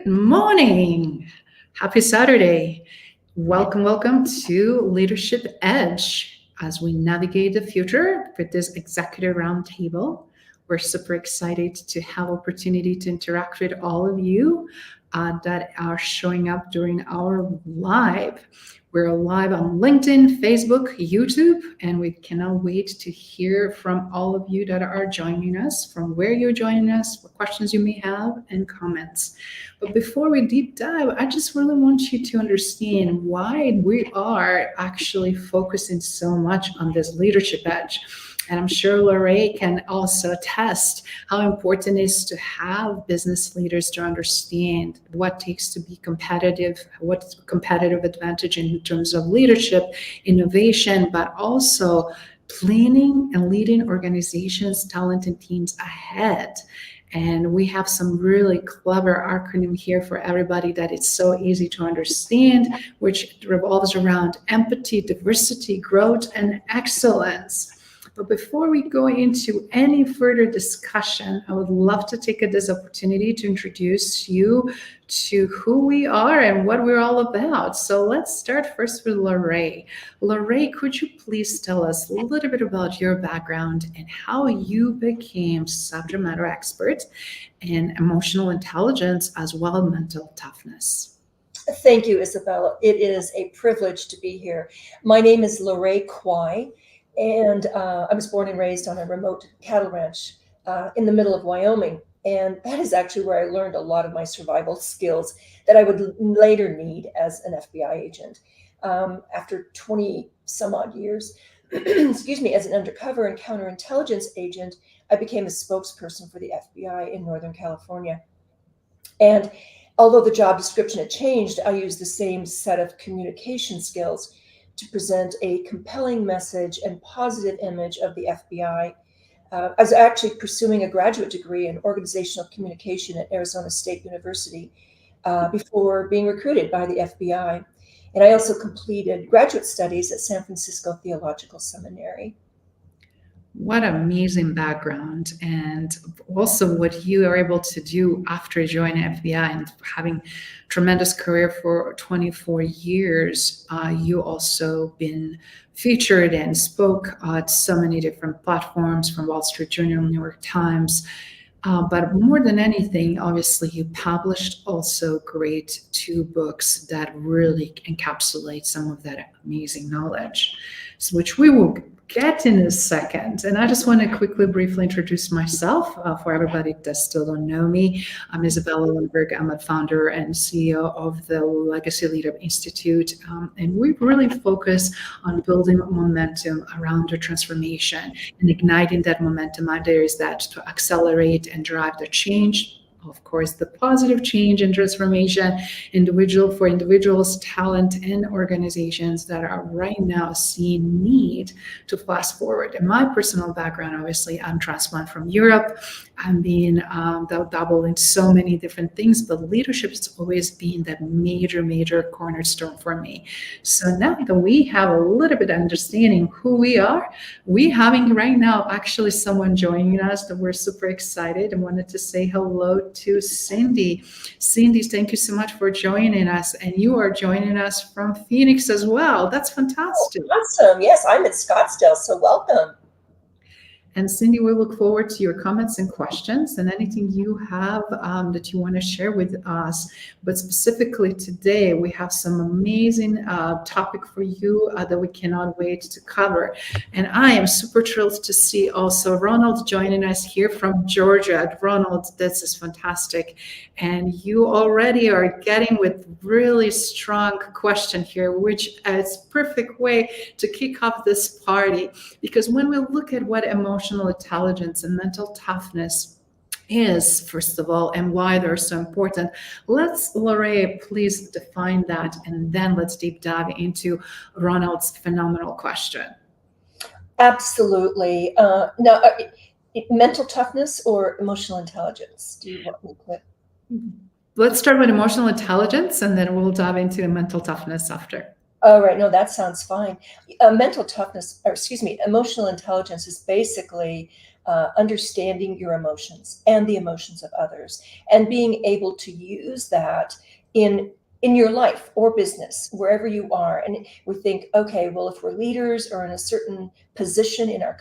Good morning. Happy Saturday. Welcome to Leadership Edge as we navigate the future with this executive roundtable. We're super excited to have opportunity to interact with all of you that are showing up during our live. We're live on LinkedIn, Facebook, YouTube, and we cannot wait to hear from all of you that are joining us, from where you're joining us, what questions you may have, and comments. But before we deep dive, I just really want you to understand why we are actually focusing so much on this leadership edge. And I'm sure Larae can also attest how important it is to have business leaders to understand what takes to be competitive, what's competitive advantage in terms of leadership, innovation, but also planning and leading organizations, talent, and teams ahead. And we have some really clever acronym here for everybody that it's so easy to understand, which revolves around empathy, diversity, growth, and excellence. But before we go into any further discussion, I would love to take this opportunity to introduce you to who we are and what we're all about. So let's start first with Larae. Larae, could you please tell us a little bit about your background and how you became subject matter expert in emotional intelligence as well as mental toughness? Thank you, Izabela. It is a privilege to be here. My name is Larae Kwai. And I was born and raised on a remote cattle ranch in the middle of Wyoming. And that is actually where I learned a lot of my survival skills that I would later need as an FBI agent. After 20 some odd years, excuse me, as an undercover and counterintelligence agent, I became a spokesperson for the FBI in Northern California. And although the job description had changed, I used the same set of communication skills to present a compelling message and positive image of the FBI. I was actually pursuing a graduate degree in organizational communication at Arizona State University before being recruited by the FBI. And I also completed graduate studies at San Francisco Theological Seminary. What amazing background, and also what you are able to do after joining FBI and having tremendous career for 24 years. You also been featured and spoke at so many different platforms, from Wall Street Journal, New York Times. But more than anything, obviously, you published also great 2 books that really encapsulate some of that amazing knowledge, which we will get in a second. And I just want to quickly, briefly introduce myself for everybody that still don't know me. I'm Izabela Lundberg. I'm a founder and CEO of the Legacy Leader Institute. And we really focus on building momentum around the transformation and igniting that momentum. There is that to accelerate and drive the change. Of course, the positive change and transformation for individuals, talent, and organizations that are right now seeing need to fast forward. In my personal background, obviously, I'm transplant from Europe. I'm being double in so many different things, but leadership has always been that major cornerstone for me. So now that we have a little bit of understanding who we are, we having right now actually someone joining us that we're super excited and wanted to say hello to Cindy. Cindy, thank you so much for joining us. And you are joining us from Phoenix as well. That's fantastic. Oh, awesome. Yes, I'm in Scottsdale, so welcome. And Cindy, we look forward to your comments and questions and anything you have that you want to share with us. But specifically today, we have some amazing topic for you that we cannot wait to cover. And I am super thrilled to see also Ronald joining us here from Georgia. Ronald, this is fantastic. And you already are getting with really strong question here, which is perfect way to kick off this party. Because when we look at what emotional intelligence and mental toughness is, first of all, and why they're so important, let's, Larae, please define that, and then let's deep dive into Ronald's phenomenal question. Absolutely. Now, mental toughness or emotional intelligence? Do you want me to? Let's start with emotional intelligence, and then we'll dive into mental toughness after. All right. No, that sounds fine. Mental toughness, or excuse me, emotional intelligence is basically understanding your emotions and the emotions of others, and being able to use that in your life or business, wherever you are. And we think, okay, well, if we're leaders or in a certain position in our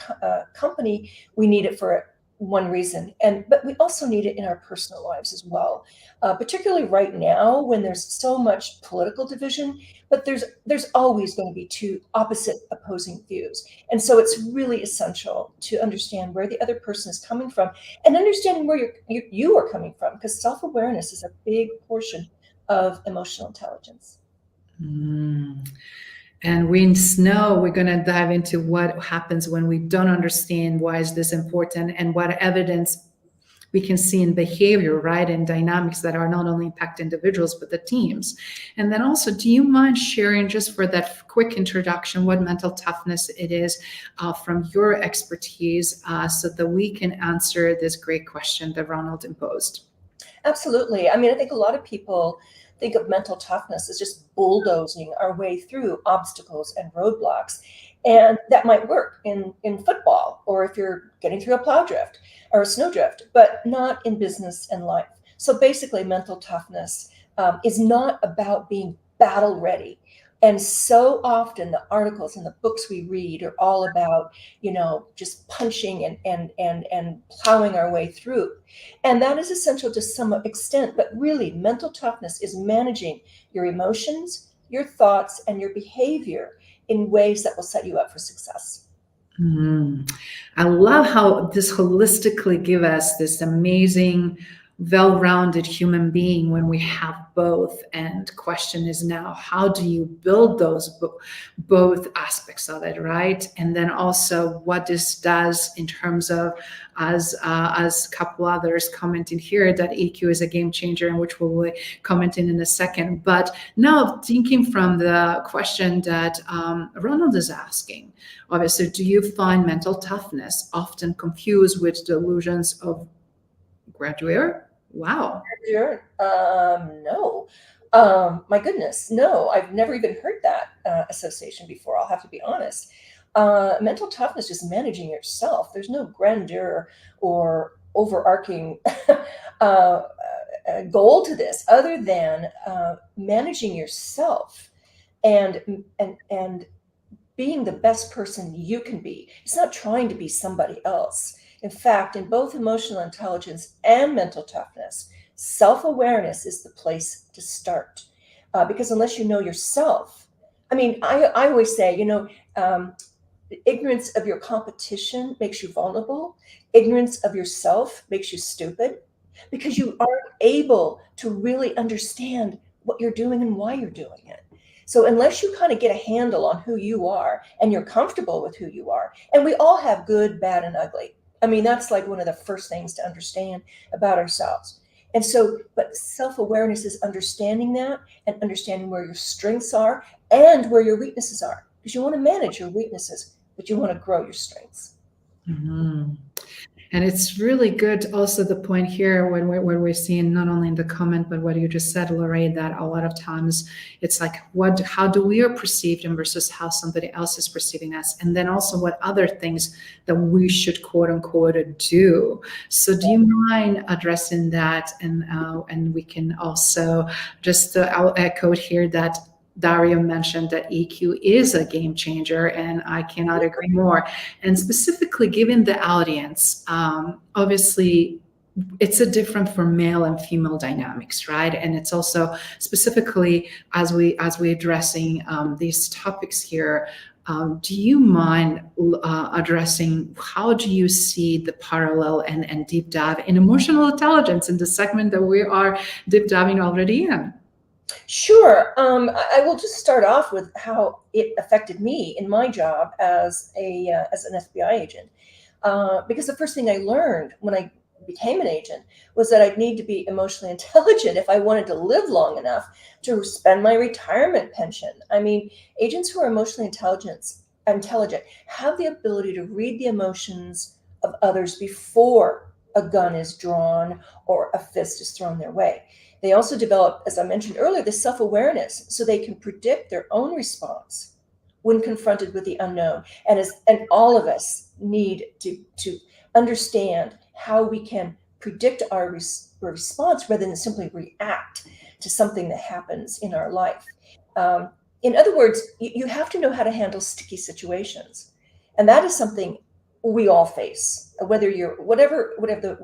company, we need it for one reason, but we also need it in our personal lives as well, particularly right now when there's so much political division. But there's always going to be two opposite opposing views, and so it's really essential to understand where the other person is coming from and understanding where you are coming from, because self-awareness is a big portion of emotional intelligence. Mm. And we know we're going to dive into what happens when we don't understand why is this important and what evidence we can see in behavior, right, and dynamics that are not only impact individuals, but the teams. And then also, do you mind sharing, just for that quick introduction, what mental toughness it is from your expertise so that we can answer this great question that Ronald imposed? Absolutely. I mean, I think a lot of people think of mental toughness as just bulldozing our way through obstacles and roadblocks. And that might work in football, or if you're getting through a plow drift or a snowdrift, but not in business and life. So basically, mental toughness is not about being battle ready. And so often the articles and the books we read are all about, just punching and plowing our way through. And that is essential to some extent, but really mental toughness is managing your emotions, your thoughts, and your behavior in ways that will set you up for success. I love how this holistically give us this amazing, well-rounded human being when we have both. And question is now, how do you build those both aspects of it, right? And then also what this does in terms of, as a couple others commenting here, that EQ is a game changer, and which we'll be commenting in a second. But now thinking from the question that Ronald is asking, obviously, do you find mental toughness often confused with delusions of grandeur? Wow. Sure. No. My goodness, no. I've never even heard that association before. I'll have to be honest. Mental toughness is managing yourself. There's no grandeur or overarching goal to this, other than managing yourself and being the best person you can be. It's not trying to be somebody else. In fact, in both emotional intelligence and mental toughness, self-awareness is the place to start. Because unless you know yourself, I mean, I always say, ignorance of your competition makes you vulnerable. Ignorance of yourself makes you stupid, because you aren't able to really understand what you're doing and why you're doing it. So unless you kind of get a handle on who you are and you're comfortable with who you are, and we all have good, bad, and ugly. I mean, that's like one of the first things to understand about ourselves. And so, but self-awareness is understanding that and understanding where your strengths are and where your weaknesses are, because you want to manage your weaknesses, but you want to grow your strengths. Mm-hmm. And it's really good also the point here when we're seeing not only in the comment, but what you just said, Larae, that a lot of times it's like, how do we are perceived and versus how somebody else is perceiving us. And then also what other things that we should quote unquote do. So do you mind addressing that? And we can also just I'll echo here that Dario mentioned that EQ is a game changer, and I cannot agree more. And specifically, given the audience, obviously, it's a different for male and female dynamics, right? And it's also specifically as we addressing these topics here. Do you mind addressing how do you see the parallel and deep dive in emotional intelligence in the segment that we are deep diving already in? Sure. I will just start off with how it affected me in my job as an FBI agent, because the first thing I learned when I became an agent was that I'd need to be emotionally intelligent if I wanted to live long enough to spend my retirement pension. I mean, agents who are emotionally intelligent have the ability to read the emotions of others before a gun is drawn or a fist is thrown their way. They also develop, as I mentioned earlier, the self-awareness, so they can predict their own response when confronted with the unknown. And all of us need to understand how we can predict our response rather than simply react to something that happens in our life. In other words, you have to know how to handle sticky situations. And that is something we all face, whether you're whether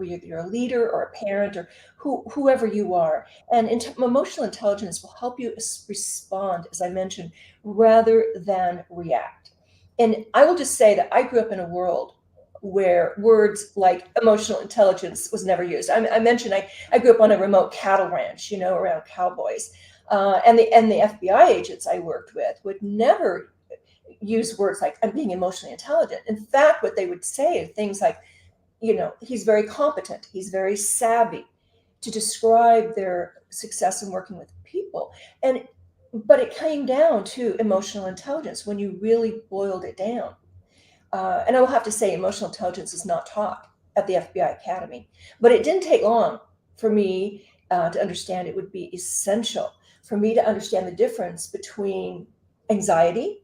you're a leader or a parent or whoever you are. And emotional intelligence will help you respond, as I mentioned, rather than react. And I will just say that I grew up in a world where words like emotional intelligence was never used. I mentioned I grew up on a remote cattle ranch, around cowboys. And the FBI agents I worked with would never use words like "I'm being emotionally intelligent." In fact, what they would say are things like, he's very competent, he's very savvy, to describe their success in working with people. But it came down to emotional intelligence when you really boiled it down. And I will have to say, emotional intelligence is not taught at the FBI Academy, but it didn't take long for me to understand it would be essential for me to understand the difference between anxiety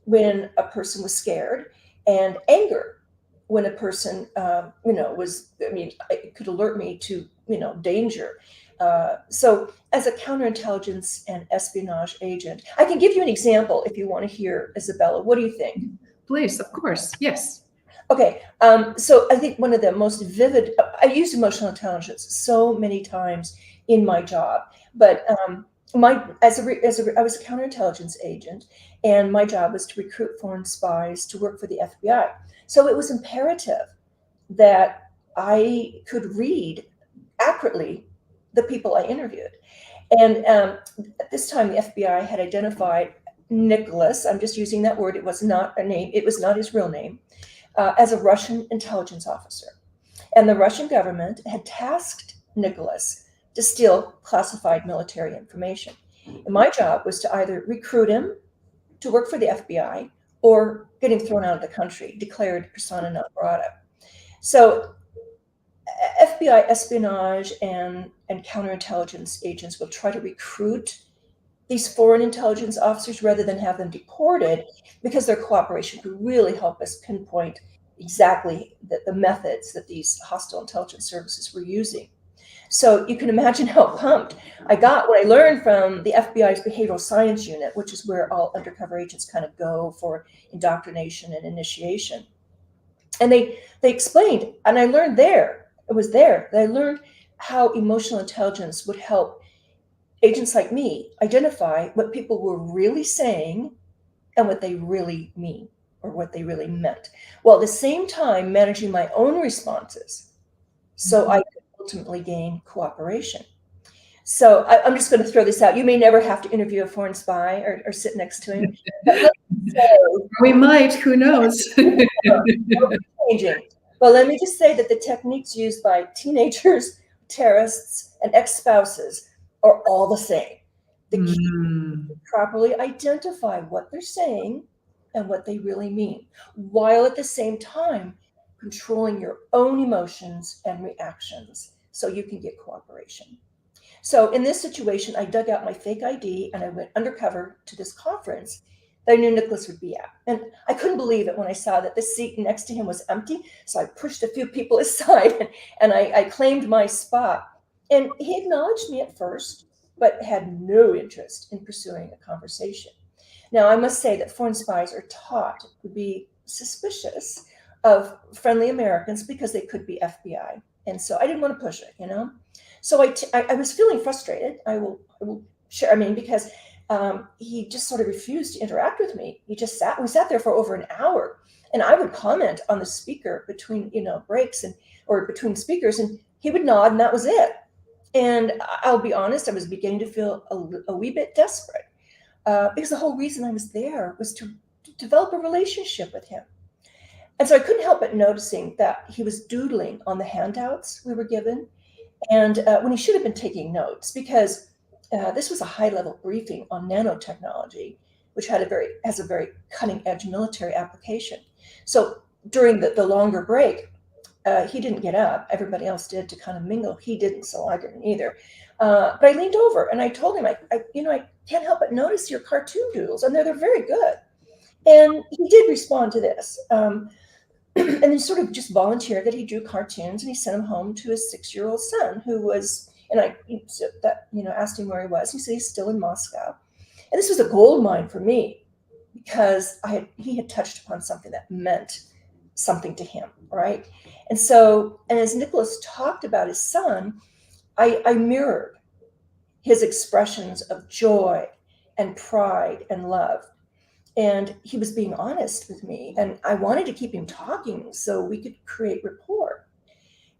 when a person was scared and anger when a person, it could alert me to, danger. So as a counterintelligence and espionage agent, I can give you an example if you want to hear, Izabela. What do you think? Please, of course. Yes. Okay. So I think one of the most vivid, I used emotional intelligence so many times in my job, but I was a counterintelligence agent, and my job was to recruit foreign spies to work for the FBI. So it was imperative that I could read accurately the people I interviewed. And at this time, the FBI had identified Nicholas, I'm just using that word, it was not a name, it was not his real name, as a Russian intelligence officer. And the Russian government had tasked Nicholas to steal classified military information. And my job was to either recruit him to work for the FBI or get him thrown out of the country, declared persona non grata. So FBI espionage and counterintelligence agents will try to recruit these foreign intelligence officers rather than have them deported, because their cooperation could really help us pinpoint exactly the methods that these hostile intelligence services were using. So you can imagine how pumped I got when I learned from the FBI's behavioral science unit, which is where all undercover agents kind of go for indoctrination and initiation. And they explained, and I learned that I learned how emotional intelligence would help agents like me identify what people were really saying and what they really mean or what they really meant, while at the same time managing my own responses so I could ultimately gain cooperation. So I'm just going to throw this out. You may never have to interview a foreign spy or sit next to him. We might, who knows? Changing. Well, let me just say that the techniques used by teenagers, terrorists, and ex-spouses are all the same. The key is to properly identify what they're saying and what they really mean, while at the same time controlling your own emotions and reactions so you can get cooperation. So in this situation, I dug out my fake ID and I went undercover to this conference that I knew Nicholas would be at. And I couldn't believe it when I saw that the seat next to him was empty. So I pushed a few people aside and I claimed my spot. And he acknowledged me at first, but had no interest in pursuing a conversation. Now, I must say that foreign spies are taught to be suspicious of friendly Americans because they could be FBI. And so I didn't want to push it, So I was feeling frustrated. I will share, because he just sort of refused to interact with me. We sat there for over an hour, and I would comment on the speaker between, breaks or between speakers, and he would nod, and that was it. And I'll be honest, I was beginning to feel a wee bit desperate because the whole reason I was there was to develop a relationship with him. And so I couldn't help but noticing that he was doodling on the handouts we were given, and when he should have been taking notes, because this was a high-level briefing on nanotechnology, which has a very cutting-edge military application. So during the longer break, he didn't get up. Everybody else did to kind of mingle. He didn't, so I didn't either. But I leaned over and I told him, I can't help but notice your cartoon doodles, and they're very good. And he did respond to this. And then sort of just volunteered that he drew cartoons, and he sent them home to his 6-year-old son, who was, and I asked him where he was. He said he's still in Moscow. And this was a gold mine for me, because he had touched upon something that meant something to him, right? And so, and as Nicholas talked about his son, I mirrored his expressions of joy and pride and love. And he was being honest with me, and I wanted to keep him talking so we could create rapport.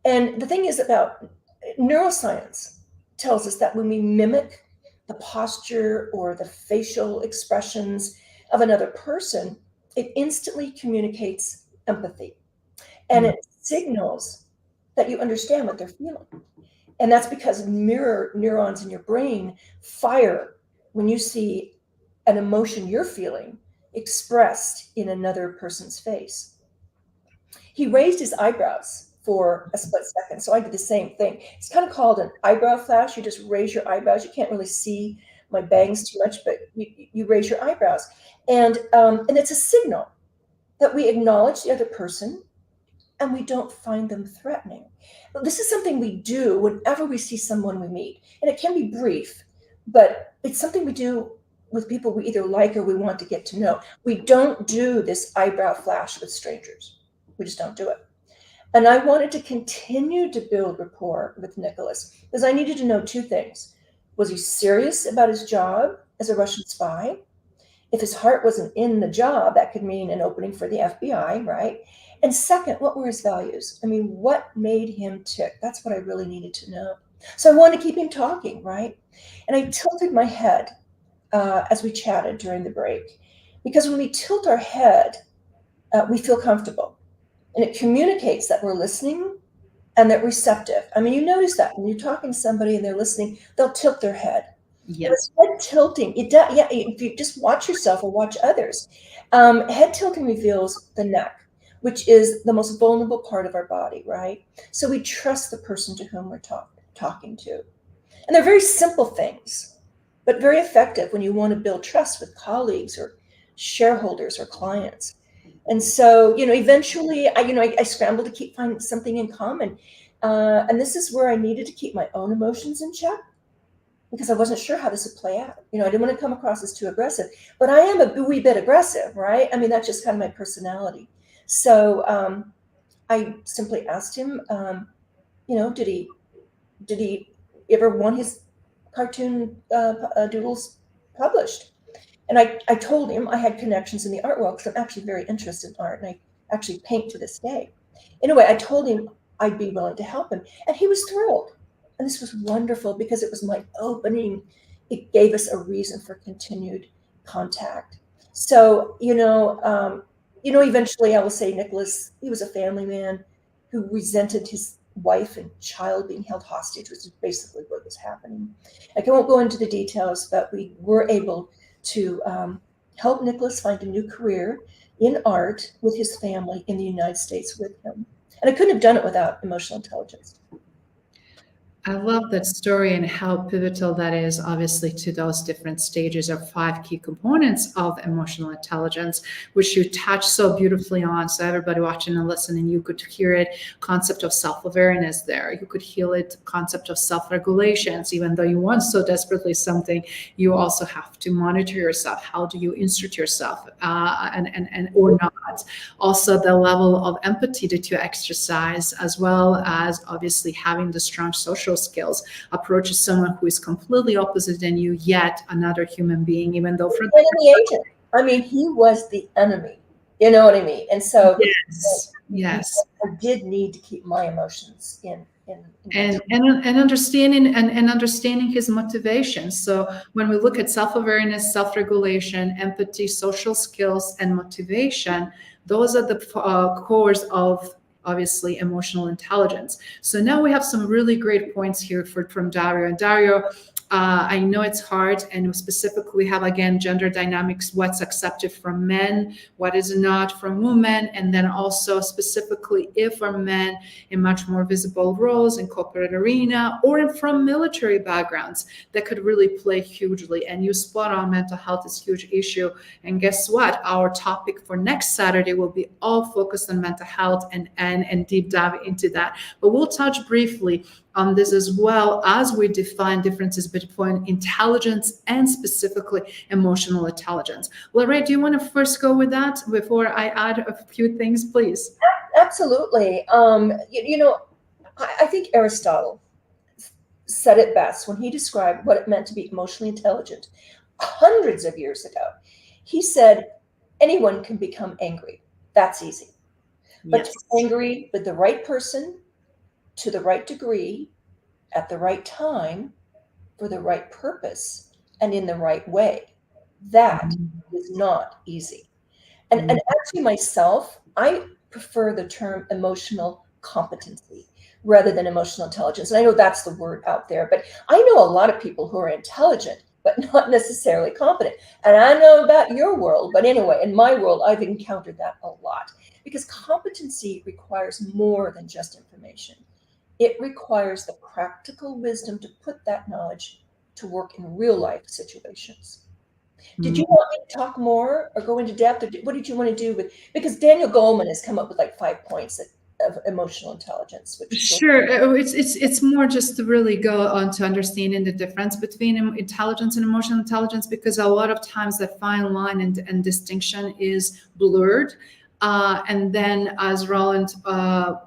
And the thing is about neuroscience tells us that when we mimic the posture or the facial expressions of another person, it instantly communicates empathy, and it signals that you understand what they're feeling. And that's because mirror neurons in your brain fire when you see an emotion you're feeling expressed in another person's face. He raised his eyebrows for a split second, so I did the same thing. It's kind of called an eyebrow flash. You just raise your eyebrows. You can't really see my bangs too much, but you raise your eyebrows. And it's a signal that we acknowledge the other person and we don't find them threatening. But this is something we do whenever we see someone we meet. And it can be brief, but it's something we do with people we either like or we want to get to know. We don't do this eyebrow flash with strangers. We just don't do it. And I wanted to continue to build rapport with Nicholas because I needed to know two things. Was he serious about his job as a Russian spy? If his heart wasn't in the job, that could mean an opening for the FBI, right? And second, what were his values? I mean, what made him tick? That's what I really needed to know. So I wanted to keep him talking, right? And I tilted my head as we chatted during the break, because when we tilt our head, we feel comfortable. And it communicates that we're listening and that receptive. I mean, you notice that when you're talking to somebody and they're listening, they'll tilt their head. Yes. Head tilting, if you just watch yourself or watch others, head tilting reveals the neck, which is the most vulnerable part of our body, right? So we trust the person to whom we're talking to. And they're very simple things, but very effective when you want to build trust with colleagues or shareholders or clients. And so, eventually I scrambled to keep finding something in common. And this is where I needed to keep my own emotions in check, because I wasn't sure how this would play out. I didn't want to come across as too aggressive, but I am a wee bit aggressive, right? I mean, that's just kind of my personality. So I simply asked him, did he ever want his cartoon doodles published? And I told him I had connections in the art world because I'm actually very interested in art, and I actually paint to this day. Anyway, I told him I'd be willing to help him, and he was thrilled. And this was wonderful because it was my opening. It gave us a reason for continued contact. So, eventually I will say Nicholas, he was a family man who resented his wife and child being held hostage, which is basically what was happening. I won't go into the details, but we were able to help Nicholas find a new career in art with his family in the United States with him. And I couldn't have done it without emotional intelligence. I love that story and how pivotal that is, obviously, to those different stages or 5 key components of emotional intelligence, which you touch so beautifully on. So everybody watching and listening, you could hear it, concept of self-awareness there. You could hear it, concept of self-regulations. Even though you want so desperately something, you also have to monitor yourself. How do you insert yourself and or not? Also, the level of empathy that you exercise, as well as obviously having the strong social skills, approaches someone who is completely opposite than you, yet another human being, even though from enemy agent. I mean, he was the enemy. You know what I mean? And so yes. I did need to keep my emotions in and understanding and understanding his motivations. So when we look at self-awareness, self-regulation, empathy, social skills, and motivation, those are the cores of obviously emotional intelligence. So now we have some really great points here from Dario. And Dario, I know it's hard, and specifically we have, again, gender dynamics, what's accepted from men, what is not from women, and then also specifically if are men in much more visible roles in corporate arena or from military backgrounds, that could really play hugely. And you spot on, mental health is a huge issue. And guess what? Our topic for next Saturday will be all focused on mental health and deep dive into that. But we'll touch briefly on this as well as we define differences between intelligence and specifically emotional intelligence. Larae, do you want to first go with that before I add a few things, please? Absolutely. I think Aristotle said it best when he described what it meant to be emotionally intelligent hundreds of years ago. He said, anyone can become angry. That's easy. But to be angry with the right person, to the right degree, at the right time, for the right purpose, and in the right way, that is not easy. And actually myself, I prefer the term emotional competency rather than emotional intelligence. And I know that's the word out there, but I know a lot of people who are intelligent, but not necessarily competent. And I know about your world, but anyway, in my world, I've encountered that a lot because competency requires more than just information. It requires the practical wisdom to put that knowledge to work in real life situations. Did you want me to talk more or go into depth? Or what did you want to do with, because Daniel Goleman has come up with like 5 points of emotional intelligence. Which Sure. It's more just to really go on to understanding the difference between intelligence and emotional intelligence, because a lot of times that fine line and distinction is blurred. And then, as Roland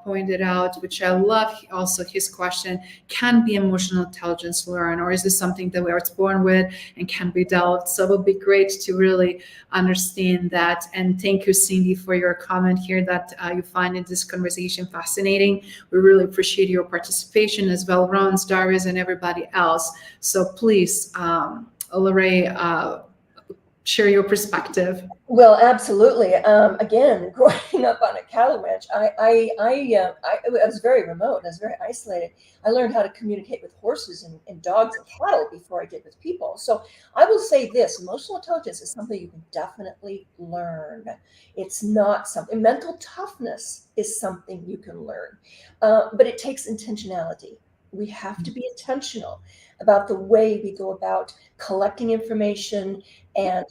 pointed out, which I love also his question, can be emotional intelligence learned, or is this something that we are born with and can be developed? So it would be great to really understand that. And thank you, Cindy, for your comment here that you find in this conversation fascinating. We really appreciate your participation as well, Ron, Darius, and everybody else. So please, Larae, share your perspective. Well, absolutely. Again, growing up on a cattle ranch, I was very remote. I was very isolated. I learned how to communicate with horses and dogs and cattle before I did with people. So I will say this: emotional intelligence is something you can definitely learn. It's not something. Mental toughness is something you can learn, but it takes intentionality. We have to be intentional about the way we go about collecting information and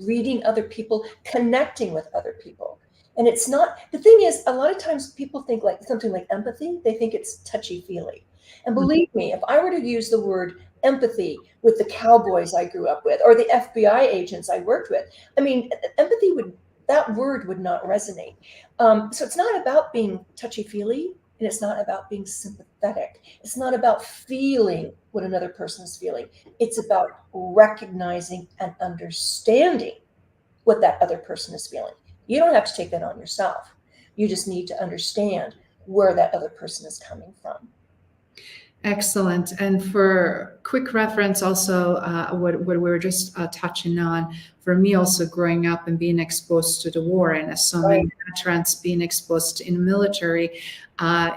reading other people, connecting with other people. And it's not, the thing is, a lot of times people think like something like empathy, they think it's touchy-feely. And believe me, if I were to use the word empathy with the cowboys I grew up with or the FBI agents I worked with, I mean, empathy that word would not resonate. So it's not about being touchy-feely, and it's not about being sympathetic. It's not about feeling what another person is feeling. It's about recognizing and understanding what that other person is feeling. You don't have to take that on yourself. You just need to understand where that other person is coming from. Excellent. And for quick reference, also what we were just touching on, for me also growing up and being exposed to the war, and as so many veterans being exposed in the military,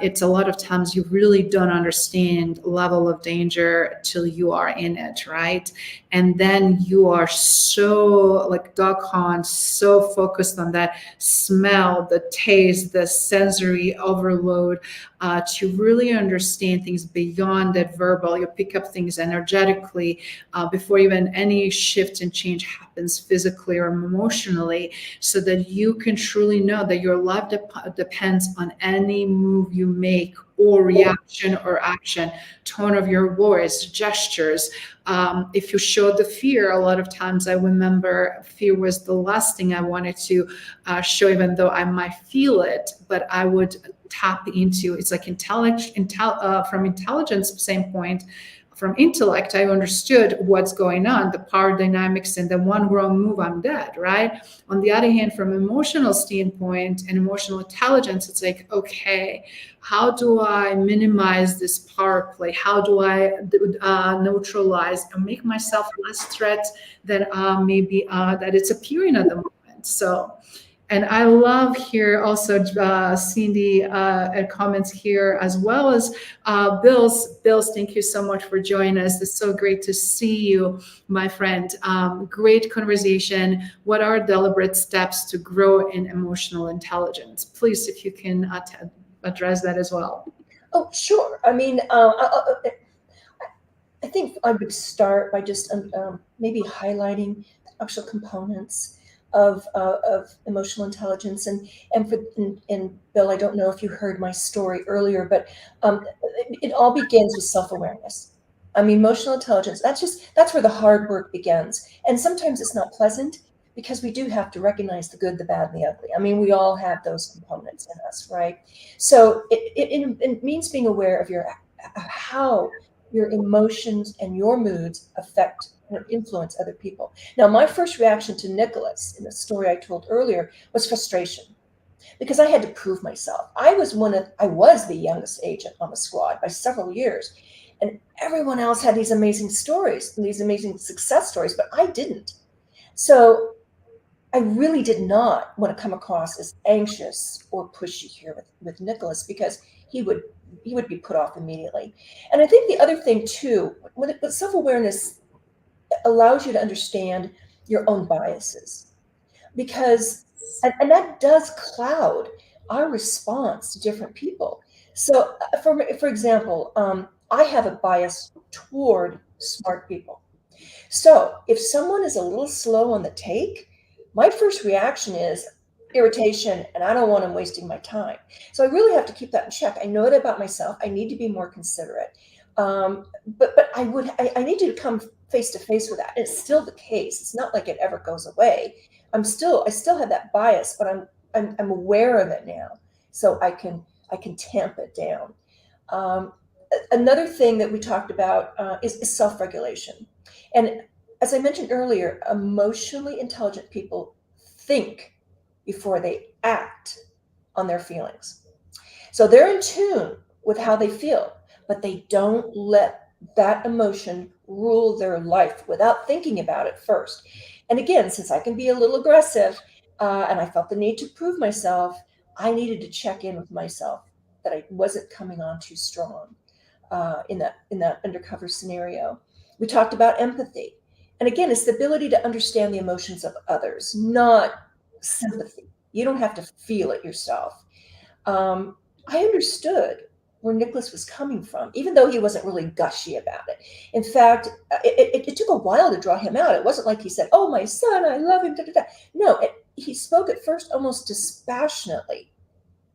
it's a lot of times you really don't understand level of danger till you are in it, right? And then you are so like dog hunt, so focused on that smell, the taste, the sensory overload, to really understand things beyond that verbal. You pick up things energetically before even any shift and change happens physically or emotionally, so that you can truly know that your life depends on any move you make or reaction or action, tone of your voice, gestures. If you show the fear, a lot of times I remember fear was the last thing I wanted to show, even though I might feel it, but I would tap into, it's like from intelligence standpoint, from intellect, I understood what's going on, the power dynamics, and then one wrong move, I'm dead, right? On the other hand, from emotional standpoint and emotional intelligence, it's like, okay, how do I minimize this power play? How do I neutralize and make myself less threat than maybe that it's appearing at the moment? So And I love here also seeing the comments here, as well as Bill's. Bill's, thank you so much for joining us. It's so great to see you, my friend. Great conversation. What are deliberate steps to grow in emotional intelligence? Please, if you can address that as well. Oh, sure. I mean, I think I would start by just maybe highlighting the actual components of emotional intelligence. And Bill, I don't know if you heard my story earlier, but it all begins with self-awareness. I mean, emotional intelligence, that's where the hard work begins. And sometimes it's not pleasant because we do have to recognize the good, the bad, and the ugly. I mean, we all have those components in us, right? So it means being aware of how your emotions and your moods affect or influence other people. Now, my first reaction to Nicholas in the story I told earlier was frustration, because I had to prove myself. I was the youngest agent on the squad by several years, and everyone else had these amazing stories and these amazing success stories, but I didn't. So I really did not want to come across as anxious or pushy here with Nicholas, because he would be put off immediately. And I think the other thing too, with self-awareness, allows you to understand your own biases, because and that does cloud our response to different people. So for example, I have a bias toward smart people. So if someone is a little slow on the take, my first reaction is irritation, and I don't want them wasting my time. So I really have to keep that in check. I know it about myself. I need to be more considerate. But I need you to come face to face with that. It's still the case. It's not like it ever goes away. I still have that bias, but I'm aware of it now, so I can tamp it down. Another thing that we talked about is self-regulation. And as I mentioned earlier, emotionally intelligent people think before they act on their feelings. So they're in tune with how they feel, but they don't let that emotion rule their life without thinking about it first. And again, since I can be a little aggressive, and I felt the need to prove myself, I needed to check in with myself that I wasn't coming on too strong in that undercover scenario. We talked about empathy. And again, it's the ability to understand the emotions of others, not sympathy. You don't have to feel it yourself. I understood where Nicholas was coming from, even though he wasn't really gushy about it. In fact, it took a while to draw him out. It wasn't like he said, "Oh, my son, I love him." Da, da, da. No, he spoke at first almost dispassionately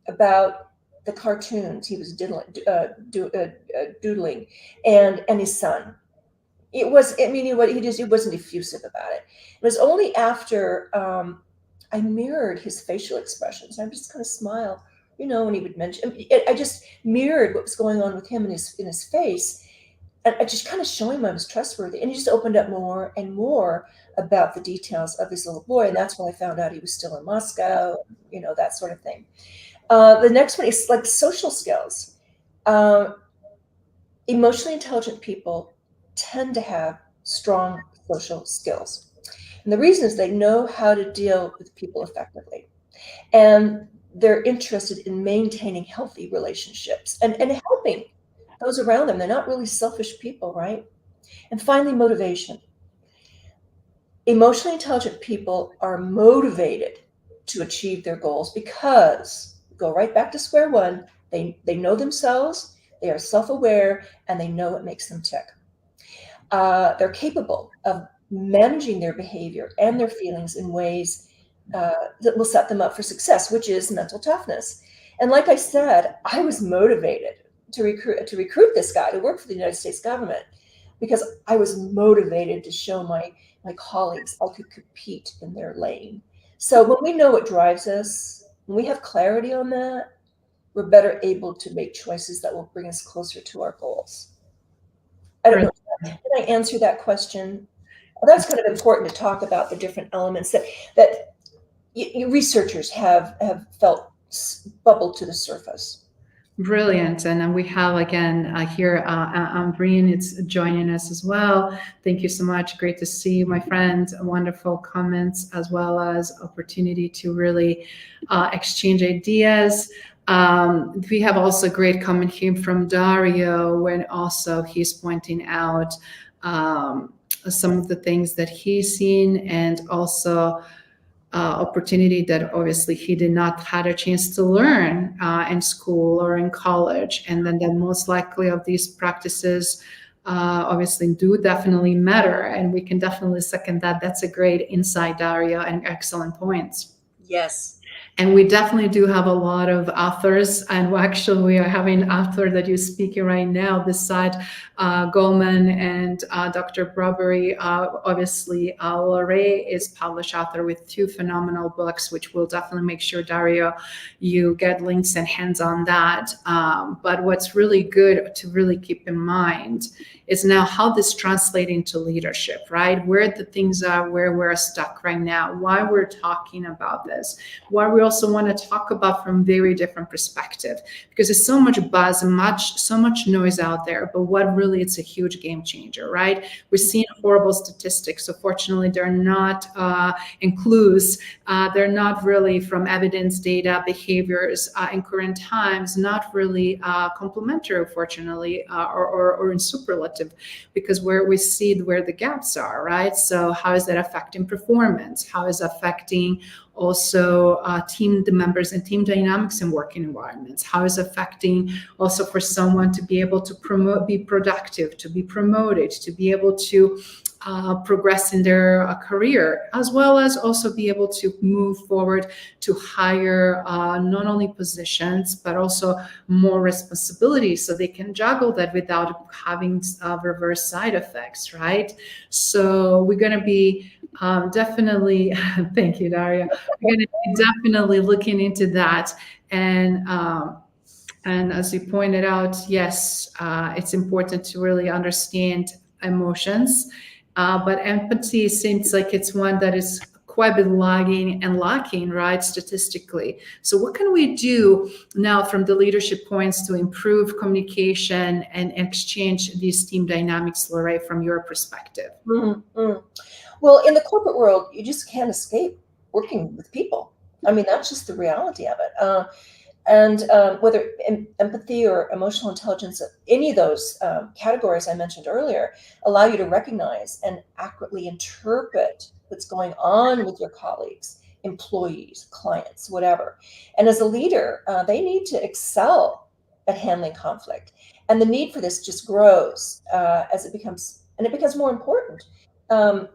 about the cartoons he was doodling and his son. It was, I mean, he wasn't effusive about it. It was only after I mirrored his facial expressions. I just kind of smile, when he would mention. I just mirrored what was going on with him in his face, and I just kind of showing him I was trustworthy. And he just opened up more and more about the details of his little boy, and that's when I found out he was still in Moscow. That sort of thing. The next one is like social skills. Emotionally intelligent people tend to have strong social skills. And the reason is they know how to deal with people effectively. And they're interested in maintaining healthy relationships and helping those around them. They're not really selfish people, right? And finally, motivation. Emotionally intelligent people are motivated to achieve their goals because, go right back to square one, they know themselves, they are self-aware, and they know what makes them tick. They're capable of managing their behavior and their feelings in ways that will set them up for success, which is mental toughness. And like I said, I was motivated to recruit this guy to work for the United States government because I was motivated to show my colleagues I could compete in their lane. So when we know what drives us, when we have clarity on that, we're better able to make choices that will bring us closer to our goals. I don't know. Did I answer that question? Well, that's kind of important to talk about the different elements that researchers have felt bubble to the surface. Brilliant. And then we have again here, Breen, it's joining us as well. Thank you so much. Great to see you, my friend. Wonderful comments, as well as opportunity to really exchange ideas. We have also a great comment here from Dario, when also he's pointing out some of the things that he's seen, and also opportunity that obviously he did not had a chance to learn in school or in college, and then that most likely of these practices obviously do definitely matter, and we can definitely second that. That's a great insight, Dario, and excellent points. Yes. And we definitely do have a lot of authors, and actually we are having an author that you're speaking right now beside Goldman and Dr. Bradbury. Obviously, Larae is published author with 2 phenomenal books, which we'll definitely make sure, Dario, you get links and hands on that. But what's really good to really keep in mind is now how this translates into leadership, right? Where the things are, where we're stuck right now, why we're talking about this, why we also want to talk about from very different perspective, because there's so much buzz and so much noise out there, but what really, it's a huge game changer, right? We're seeing horrible statistics. So fortunately, they're not in clues. They're not really from evidence, data, behaviors in current times, not really complementary, fortunately, or in superlative, because where we see where the gaps are, right? So how is that affecting performance? How is it affecting also team members and team dynamics in working environments? How is it affecting also for someone to be able to be productive, to be promoted, to be able to progress in their career, as well as also be able to move forward to higher not only positions, but also more responsibilities, so they can juggle that without having reverse side effects, right? So we're going to be definitely, thank you, Daria. We're going to be definitely looking into that. And as you pointed out, yes, it's important to really understand emotions. But empathy seems like it's one that is quite a bit lagging and lacking, right, statistically. So what can we do now from the leadership points to improve communication and exchange these team dynamics, Larae, from your perspective? Mm-hmm. Well, in the corporate world, you just can't escape working with people. I mean, that's just the reality of it. And whether empathy or emotional intelligence, any of those categories I mentioned earlier, allow you to recognize and accurately interpret what's going on with your colleagues, employees, clients, whatever. And as a leader, they need to excel at handling conflict. And the need for this just grows as it becomes more important. The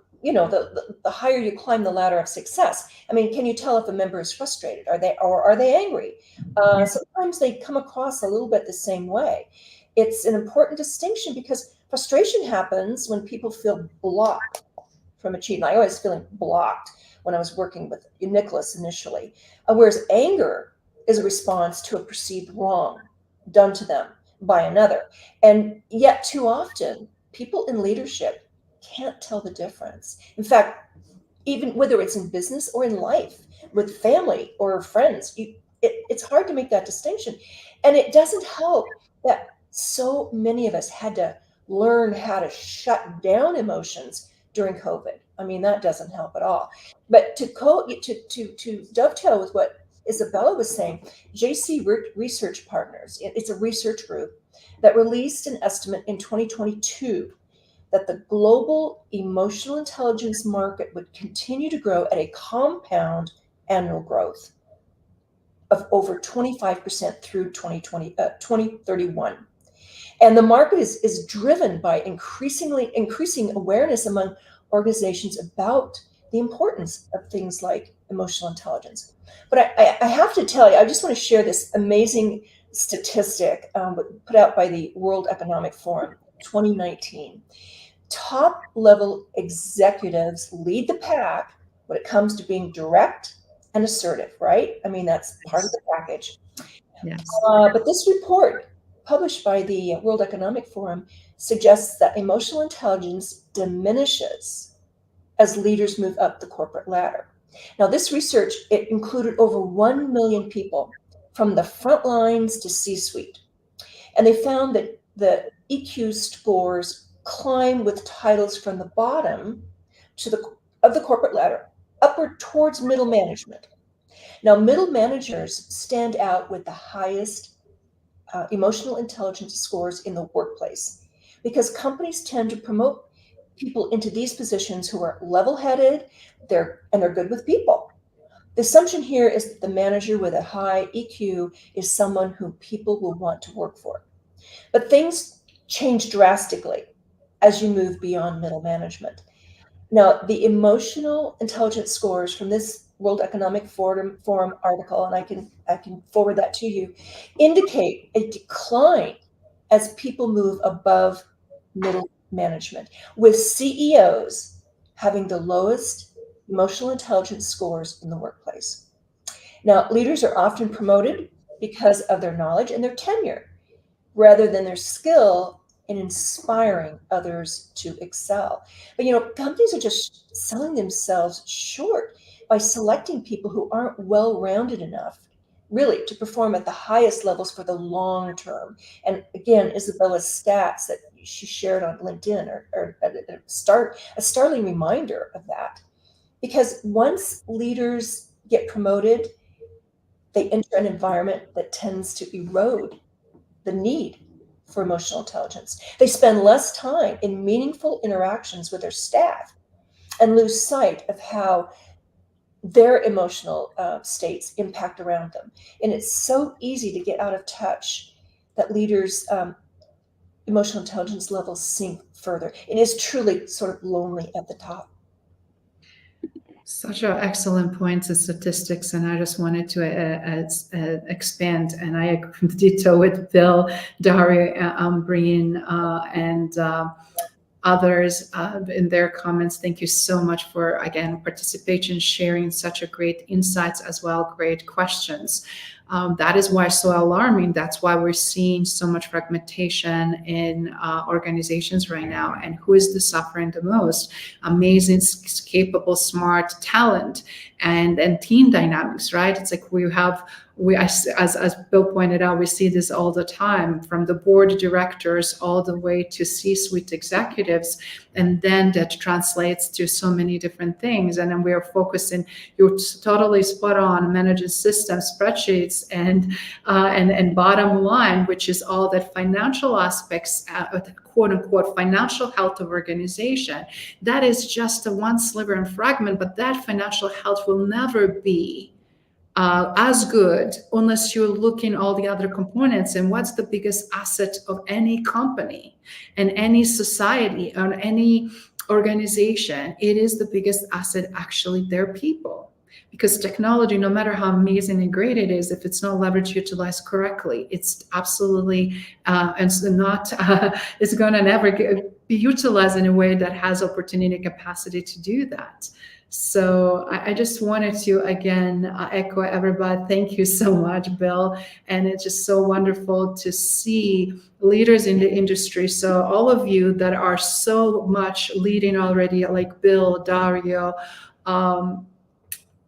higher you climb the ladder of success. I mean, can you tell if a member is frustrated? Are they angry? Sometimes they come across a little bit the same way. It's an important distinction because frustration happens when people feel blocked from achievement. I was feeling blocked when I was working with Nicholas initially, whereas anger is a response to a perceived wrong done to them by another. And yet too often, people in leadership can't tell the difference. In fact, even whether it's in business or in life, with family or friends, it's hard to make that distinction. And it doesn't help that so many of us had to learn how to shut down emotions during COVID. I mean, that doesn't help at all. But to dovetail with what Izabela was saying, JC Research Partners, it's a research group that released an estimate in 2022 that the global emotional intelligence market would continue to grow at a compound annual growth of over 25% through 2031. And the market is driven by increasing awareness among organizations about the importance of things like emotional intelligence. But I have to tell you, I just want to share this amazing statistic put out by the World Economic Forum 2019. Top level executives lead the pack when it comes to being direct and assertive, right? I mean, that's part of the package. Yes. But this report published by the World Economic Forum suggests that emotional intelligence diminishes as leaders move up the corporate ladder. Now, this research, it included over 1 million people from the front lines to C-suite. And they found that the EQ scores climb with titles from the bottom of the corporate ladder upward towards middle management. Now, middle managers stand out with the highest emotional intelligence scores in the workplace because companies tend to promote people into these positions who are level-headed, they're good with people. The assumption here is that the manager with a high EQ is someone whom people will want to work for. But things change drastically as you move beyond middle management. Now, the emotional intelligence scores from this World Economic Forum article, and I can forward that to you, indicate a decline as people move above middle management, with CEOs having the lowest emotional intelligence scores in the workplace. Now, leaders are often promoted because of their knowledge and their tenure, rather than their skill in inspiring others to excel. But companies are just selling themselves short by selecting people who aren't well-rounded enough, really, to perform at the highest levels for the long term. And again, Izabela's stats that she shared on LinkedIn are a startling reminder of that. Because once leaders get promoted, they enter an environment that tends to erode the need for emotional intelligence. They spend less time in meaningful interactions with their staff and lose sight of how their emotional states impact around them. And it's so easy to get out of touch that leaders' emotional intelligence levels sink further. It is truly sort of lonely at the top. Such an excellent points and statistics, and I just wanted to expand. And I agree ditto with Bill, Dario, Breen, and others in their comments. Thank you so much for, again, participation, sharing such a great insights as well, great questions. That is why it's so alarming. That's why we're seeing so much fragmentation in organizations right now. And who is the suffering the most? Amazing, capable, smart talent and team dynamics, right? It's like as Bill pointed out, we see this all the time, from the board directors all the way to C-suite executives, and then that translates to so many different things. And then we are focusing. You're totally spot on, managing systems, spreadsheets, and bottom line, which is all that financial aspects, quote unquote, financial health of organization. That is just a one sliver and fragment, but that financial health will never be as good unless you're looking all the other components. And what's the biggest asset of any company and any society or any organization? It is the biggest asset, actually, their people. Because technology, no matter how amazing and great it is, if it's not leveraged, utilized correctly, it's absolutely it's going to never be utilized in a way that has opportunity, capacity to do that. So I just wanted to, again, echo everybody. Thank you so much, Bill. And it's just so wonderful to see leaders in the industry. So all of you that are so much leading already, like Bill, Dario,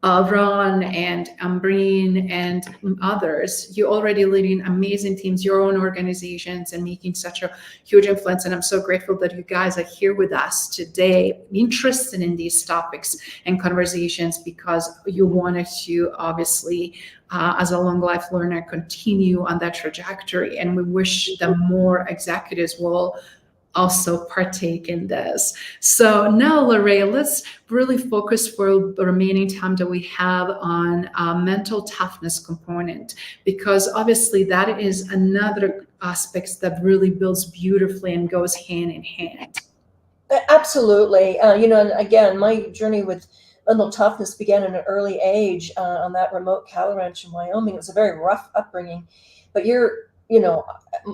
Ron and Breen and others, you're already leading amazing teams, your own organizations, and making such a huge influence. And I'm so grateful that you guys are here with us today, interested in these topics and conversations, because you wanted to, obviously, as a long life learner, continue on that trajectory. And we wish that more executives will also partake in this. So now, Larae, let's really focus for the remaining time that we have on mental toughness component, because obviously that is another aspect that really builds beautifully and goes hand in hand. Absolutely. And again, my journey with mental toughness began at an early age on that remote cattle ranch in Wyoming. It was a very rough upbringing, but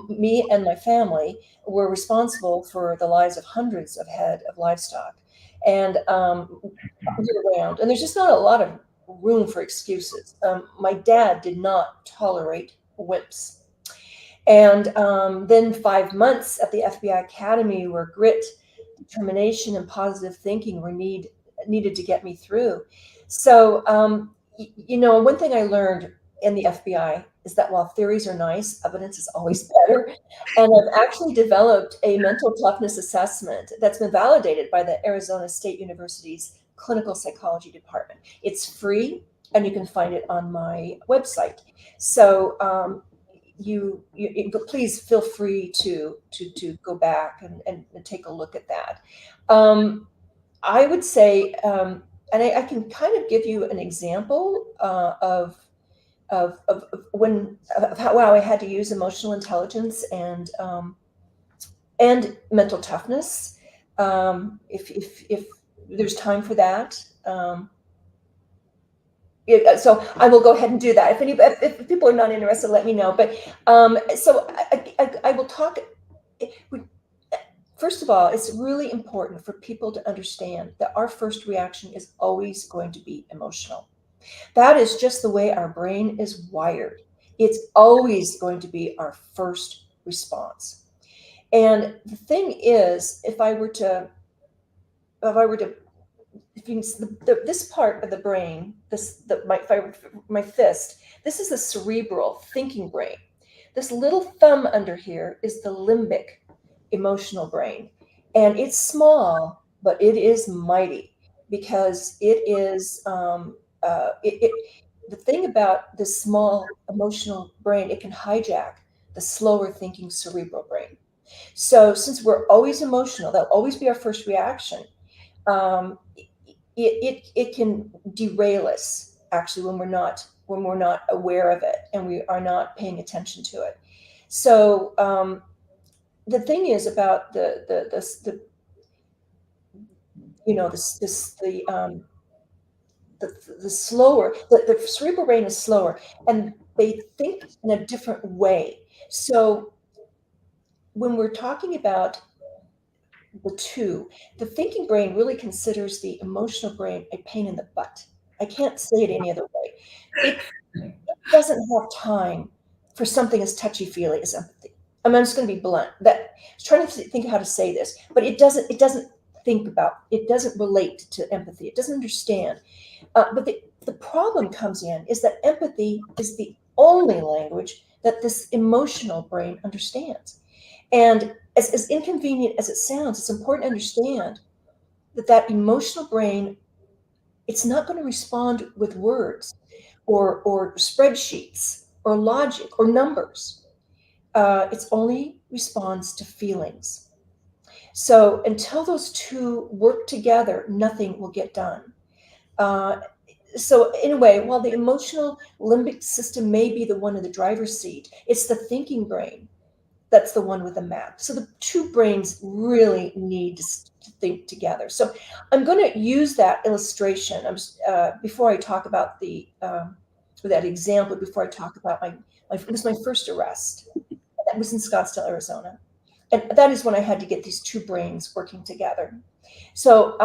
me and my family were responsible for the lives of hundreds of head of livestock, and year round. And there's just not a lot of room for excuses. My dad did not tolerate whips. And then 5 months at the FBI Academy, where grit, determination, and positive thinking were needed to get me through. So, one thing I learned in the FBI is that while theories are nice, evidence is always better. And I've actually developed a mental toughness assessment that's been validated by the Arizona State University's clinical psychology department. It's free, and you can find it on my website. So please feel free to go back and take a look at that. I would say, and I can kind of give you an example of how I had to use emotional intelligence and mental toughness. If there's time for that. So I will go ahead and do that. If people are not interested, let me know. But so I will talk. First of all, it's really important for people to understand that our first reaction is always going to be emotional. That is just the way our brain is wired. It's always going to be our first response. And the thing is, if this part of the brain, my fist, this is the cerebral thinking brain. This little thumb under here is the limbic emotional brain. And it's small, but it is mighty, because it is, the thing about this small emotional brain, it can hijack the slower thinking cerebral brain. So since we're always emotional, that'll always be our first reaction. It can derail us, actually, when we're not aware of it and we are not paying attention to it. So the thing is about the cerebral brain is slower, and they think in a different way. So when we're talking about the thinking brain really considers the emotional brain a pain in the butt. I can't say it any other way. It doesn't have time for something as touchy-feely as empathy. I'm just going to be blunt. I was trying to think of how to say this, but it doesn't relate to empathy. It doesn't understand. But the problem comes in is that empathy is the only language that this emotional brain understands. And as inconvenient as it sounds, it's important to understand that emotional brain, it's not going to respond with words or spreadsheets or logic or numbers. It only responds to feelings. So until those two work together, nothing will get done. So in a way, while the emotional limbic system may be the one in the driver's seat, it's the thinking brain that's the one with the map. So the two brains really need to think together. So I'm going to use that illustration before I talk about that example, before I talk about it was my first arrest. That was in Scottsdale, Arizona. And that is when I had to get these two brains working together. So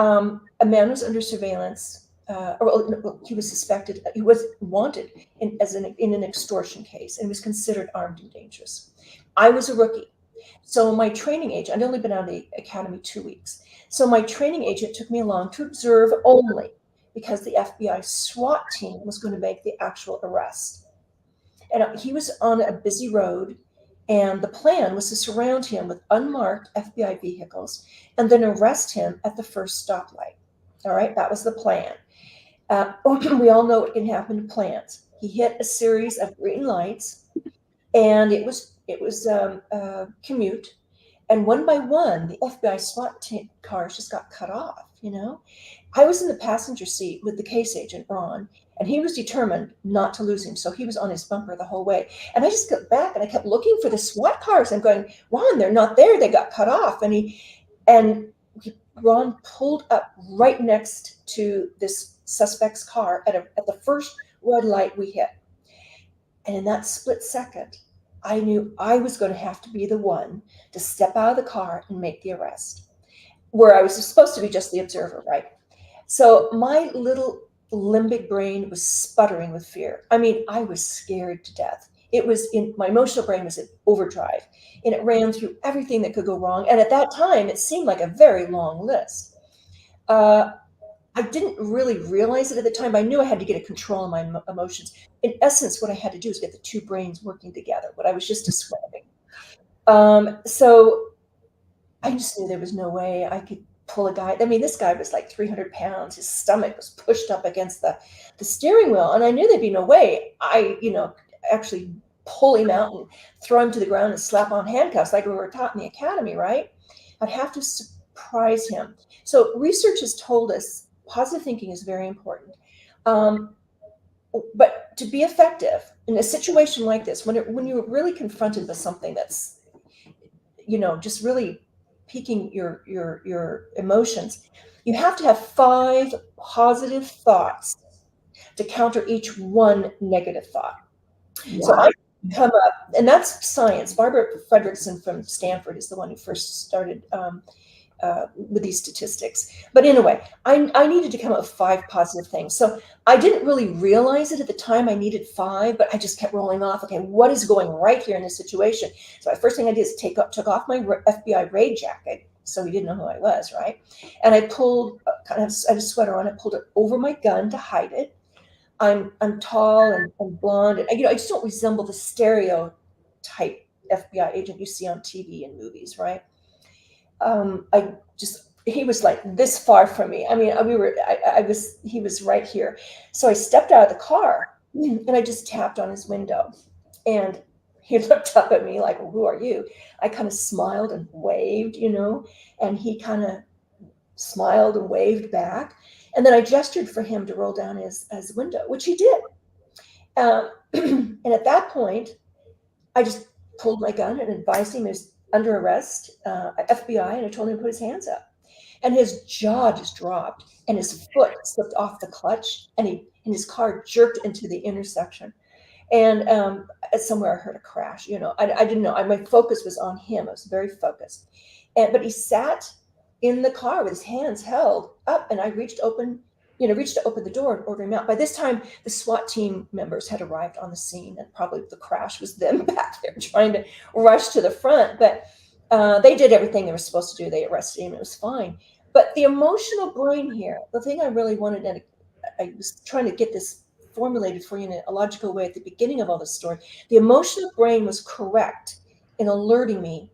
a man was under surveillance, he was suspected, he was wanted in an extortion case, and was considered armed and dangerous. I was a rookie. So my training agent, I'd only been out of the academy 2 weeks. So my training agent took me along to observe only, because the FBI SWAT team was going to make the actual arrest. And he was on a busy road, and the plan was to surround him with unmarked FBI vehicles and then arrest him at the first stoplight. All right, that was the plan. We all know what can happen to plans. He hit a series of green lights, and it was commute, and one by one, the FBI SWAT cars just got cut off. I was in the passenger seat with the case agent, Ron, and he was determined not to lose him, so he was on his bumper the whole way. And I just got back, and I kept looking for the SWAT cars. I'm going, Ron, they're not there. They got cut off. And Ron pulled up right next to this suspect's car at the first red light we hit. And in that split second, I knew I was going to have to be the one to step out of the car and make the arrest, where I was supposed to be just the observer, right? So my little limbic brain was sputtering with fear. I mean, I was scared to death. My emotional brain was in overdrive, and it ran through everything that could go wrong. And at that time, it seemed like a very long list. I didn't really realize it at the time. I knew I had to get a control of my emotions. In essence, what I had to do is get the two brains working together, what I was just describing. So I just knew there was no way I could pull a guy. I mean, this guy was like 300 pounds. His stomach was pushed up against the steering wheel. And I knew there'd be no way I, actually pull him out and throw him to the ground and slap on handcuffs like we were taught in the academy, right? I'd have to surprise him. So research has told us positive thinking is very important. But to be effective in a situation like this, when you're really confronted with something that's, just really piquing your emotions, you have to have 5 positive thoughts to counter each one negative thought. Wow. So I come up, and that's science. Barbara Fredrickson from Stanford is the one who first started with these statistics. But anyway, I needed to come up with 5 positive things. So I didn't really realize it at the time I needed 5, but I just kept rolling off. Okay, what is going right here in this situation? So the first thing I did is took off my FBI raid jacket, so he didn't know who I was, right? And I pulled, I had a sweater on, I pulled it over my gun to hide it. I'm tall and blonde, and I just don't resemble the stereotype FBI agent you see on TV and movies, right? He was like this far from me. I mean, he was right here. So I stepped out of the car and I just tapped on his window, and he looked up at me like, well, who are you? I kind of smiled and waved, and he kind of smiled and waved back. And then I gestured for him to roll down his window, which he did. And at that point, I just pulled my gun and advised him he was under arrest, FBI, and I told him to put his hands up. And his jaw just dropped, and his foot slipped off the clutch, and his car jerked into the intersection. And somewhere I heard a crash. I didn't know. My focus was on him. I was very focused. But he sat in the car with his hands held up, and I reached to open the door and order him out. By this time, the SWAT team members had arrived on the scene, and probably the crash was them back there trying to rush to the front. But they did everything they were supposed to do. They arrested him. It was fine. But the emotional brain here, the thing I really wanted, and I was trying to get this formulated for you in a logical way at the beginning of all this story, the emotional brain was correct in alerting me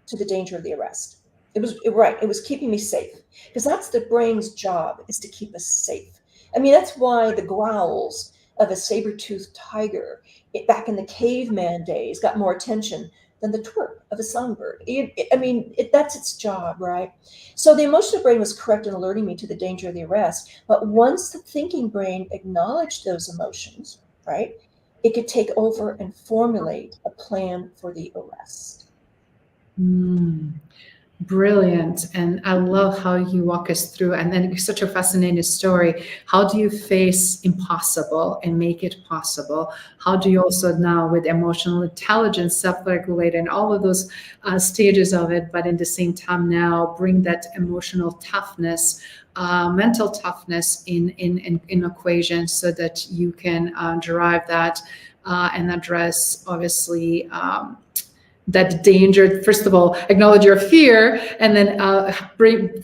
to the danger of the arrest. It was keeping me safe, because that's the brain's job, is to keep us safe. I mean, that's why the growls of a saber-toothed tiger back in the caveman days got more attention than the twerp of a songbird. That's its job, right? So the emotional brain was correct in alerting me to the danger of the arrest. But once the thinking brain acknowledged those emotions, right, it could take over and formulate a plan for the arrest. Brilliant. And I love how you walk us through, and then it's such a fascinating story. How do you face impossible and make it possible? How do you also now, with emotional intelligence, self-regulate, and all of those stages of it, but in the same time now bring that emotional toughness, mental toughness in equation, so that you can derive that and address, obviously, that danger. First of all, acknowledge your fear, and then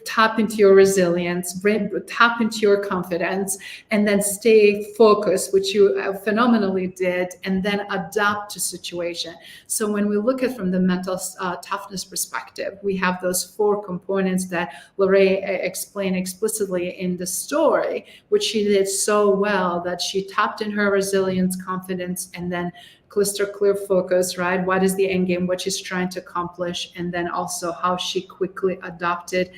tap into your resilience, tap into your confidence, and then stay focused, which you phenomenally did, and then adapt to situation. So when we look at from the mental toughness perspective, we have those 4 components that Larae explained explicitly in the story, which she did so well, that she tapped in her resilience, confidence, and then crystal clear focus, right? What is the end game, what she's trying to accomplish, and then also how she quickly adopted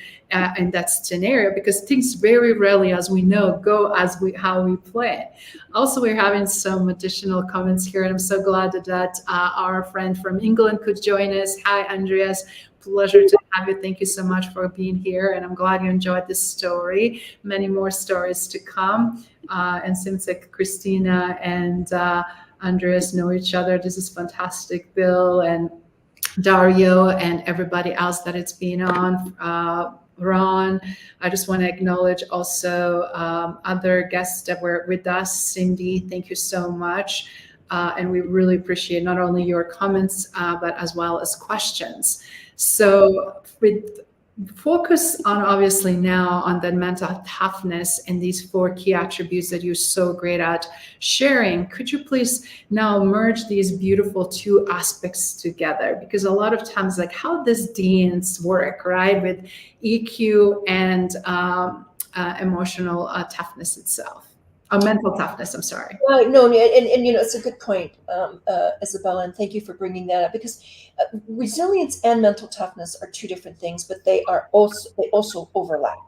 in that scenario, because things very rarely, as we know, go how we plan. Also, we're having some additional comments here, and I'm so glad that our friend from England could join us. Hi, Andreas. Pleasure to have you. Thank you so much for being here, and I'm glad you enjoyed this story. Many more stories to come. And seems like Christina and Andreas know each other. This is fantastic. Bill and Dario and everybody else that it's been on. Ron, I just want to acknowledge also other guests that were with us. Cindy, thank you so much. And we really appreciate not only your comments, but as well as questions. So with focus on obviously now on the mental toughness and these 4 key attributes that you're so great at sharing. Could you please now merge these beautiful 2 aspects together? Because a lot of times, like, how does dance work, right, with EQ and emotional toughness itself, mental toughness, I'm sorry. No, and it's a good point, Izabela, and thank you for bringing that up, because resilience and mental toughness are 2 different things, but they also overlap.